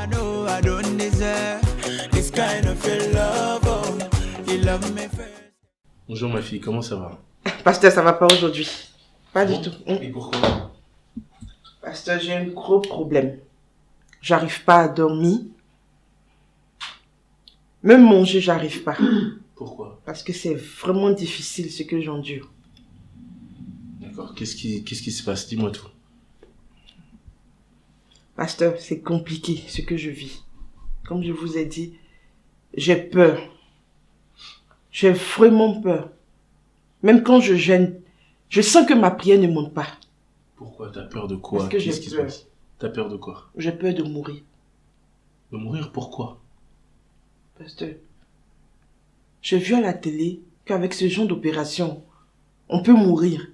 I know I don't deserve this kind of love. Oh, you love me first. Bonjour ma fille, comment ça va? Pasteur, ça va pas aujourd'hui. Pas Bon, du tout. Et pourquoi? Pasteur, j'ai un gros problème. J'arrive pas à dormir. Même manger, j'arrive pas. Pourquoi? Parce que c'est vraiment difficile ce que j'endure. D'accord, qu'est-ce qui se passe? Dis-moi tout. Pasteur, c'est compliqué ce que je vis. Comme je vous ai dit, j'ai peur. J'ai vraiment peur. Même quand je jeûne, je sens que ma prière ne monte pas. Pourquoi? T'as peur de quoi? Parce que Qu'est-ce j'ai qui se peur. passe? T'as peur de quoi? J'ai peur de mourir. De mourir? Pourquoi? Pasteur, j'ai vu à la télé qu'avec ce genre d'opération, on peut mourir.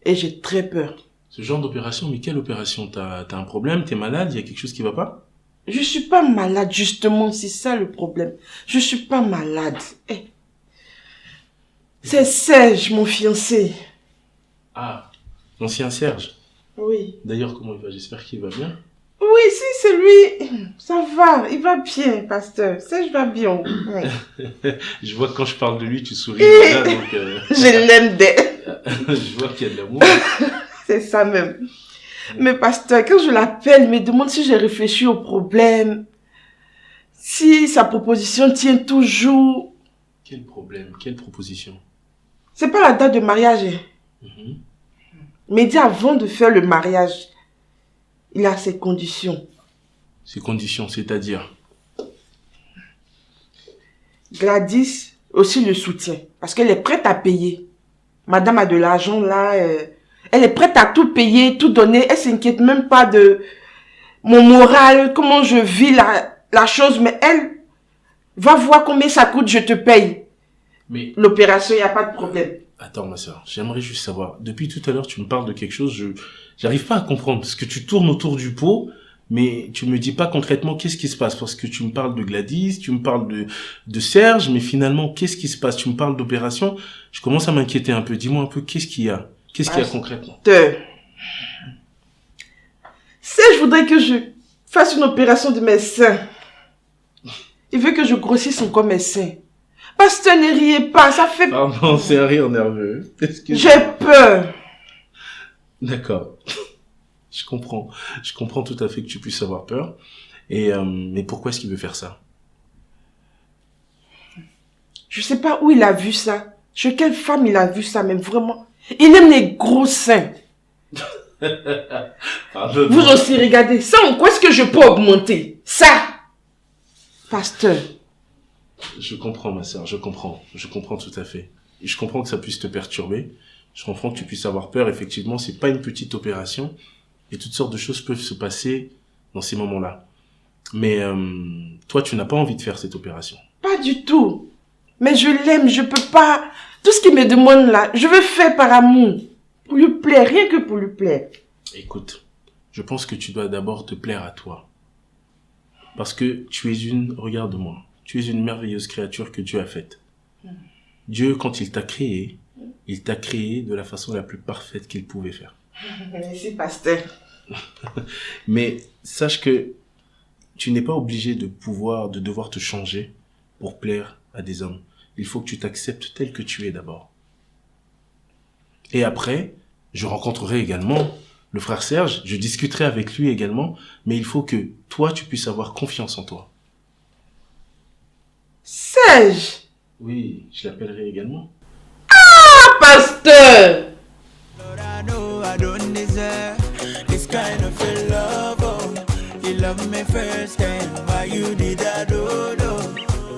Et j'ai très peur. Ce genre d'opération, mais quelle opération? T'as un problème? T'es malade? Il y a quelque chose qui va pas? Je suis pas malade, justement, c'est ça le problème. Je suis pas malade. C'est Serge, mon fiancé. Ah, l'ancien Serge. Oui. D'ailleurs, comment il va? J'espère qu'il va bien. Oui, si, c'est lui. Ça va, il va bien, pasteur. Serge va bien. Ouais. Je vois que quand je parle de lui, tu souris. Voilà, donc, Je l'aime d'elle. je vois qu'il y a de l'amour. C'est ça même. Mais pasteur, quand je l'appelle, il me demande si j'ai réfléchi au problème. Si sa proposition tient toujours. Quel problème? Quelle proposition? C'est pas la date de mariage. Mhm. Mais il dit avant de faire le mariage, il a ses conditions. Ces conditions, c'est-à-dire? Gladys aussi le soutient. Parce qu'elle est prête à payer. Madame a de l'argent là. Elle est prête à tout payer, tout donner. Elle s'inquiète même pas de mon moral, comment je vis la chose. Mais elle va voir combien ça coûte, je te paye. Mais L'opération, il n'y a pas de problème. attends ma soeur, j'aimerais juste savoir. Depuis tout à l'heure, tu me parles de quelque chose, j'arrive pas à comprendre. Parce que tu tournes autour du pot, mais tu me dis pas concrètement qu'est-ce qui se passe. Parce que tu me parles de Gladys, tu me parles de Serge, mais finalement, qu'est-ce qui se passe? Tu me parles d'opération, je commence à m'inquiéter un peu. Dis-moi un peu, qu'est-ce qu'il y a? Qu'est-ce qu'il y a concrètement? Je voudrais que je fasse une opération de mes seins. Il veut que je grossisse encore mes seins. Pasteur, ne riez pas, ça fait... Pardon, c'est un rire nerveux. J'ai peur. D'accord. Je comprends tout à fait que tu puisses avoir peur. Mais pourquoi est-ce qu'il veut faire ça? Je sais pas où il a vu ça. Chez quelle femme il a vu ça, mais vraiment. Il aime les gros seins. Vous aussi, regardez. Ça, en quoi est-ce que je peux augmenter? Ça. Pasteur. Je comprends, ma sœur, je comprends tout à fait. Et je comprends que ça puisse te perturber. Je comprends que tu puisses avoir peur. Effectivement, c'est pas une petite opération. Et toutes sortes de choses peuvent se passer dans ces moments-là. Mais toi, tu n'as pas envie de faire cette opération. Pas du tout. Mais je l'aime, je peux pas. Tout ce qu'il me demande là, je veux faire par amour. Pour lui plaire, rien que pour lui plaire. Écoute, je pense que tu dois d'abord te plaire à toi. Parce que regarde-moi, tu es une merveilleuse créature que Dieu a faite. Dieu, quand il t'a créé de la façon la plus parfaite qu'il pouvait faire. Merci, pasteur. Mais sache que tu n'es pas obligé de devoir te changer pour plaire à des hommes. Il faut que tu t'acceptes tel que tu es d'abord. Et après, je rencontrerai également le frère Serge, je discuterai avec lui également, mais il faut que toi, tu puisses avoir confiance en toi. Serge. Oui, je l'appellerai également. Ah, pasteur. Lord, I know I don't deserve this kind of love. Oh, you love me first, and why you did that? Oh, no.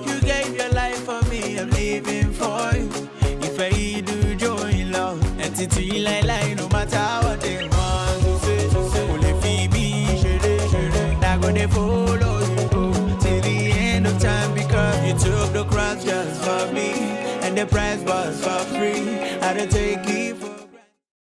You gave your life for me, I'm living for you. If I do join love, and it's like no matter what they want to say, only for me, I gonna follow you till the end of time because you took the cross just for me, and the price was for free.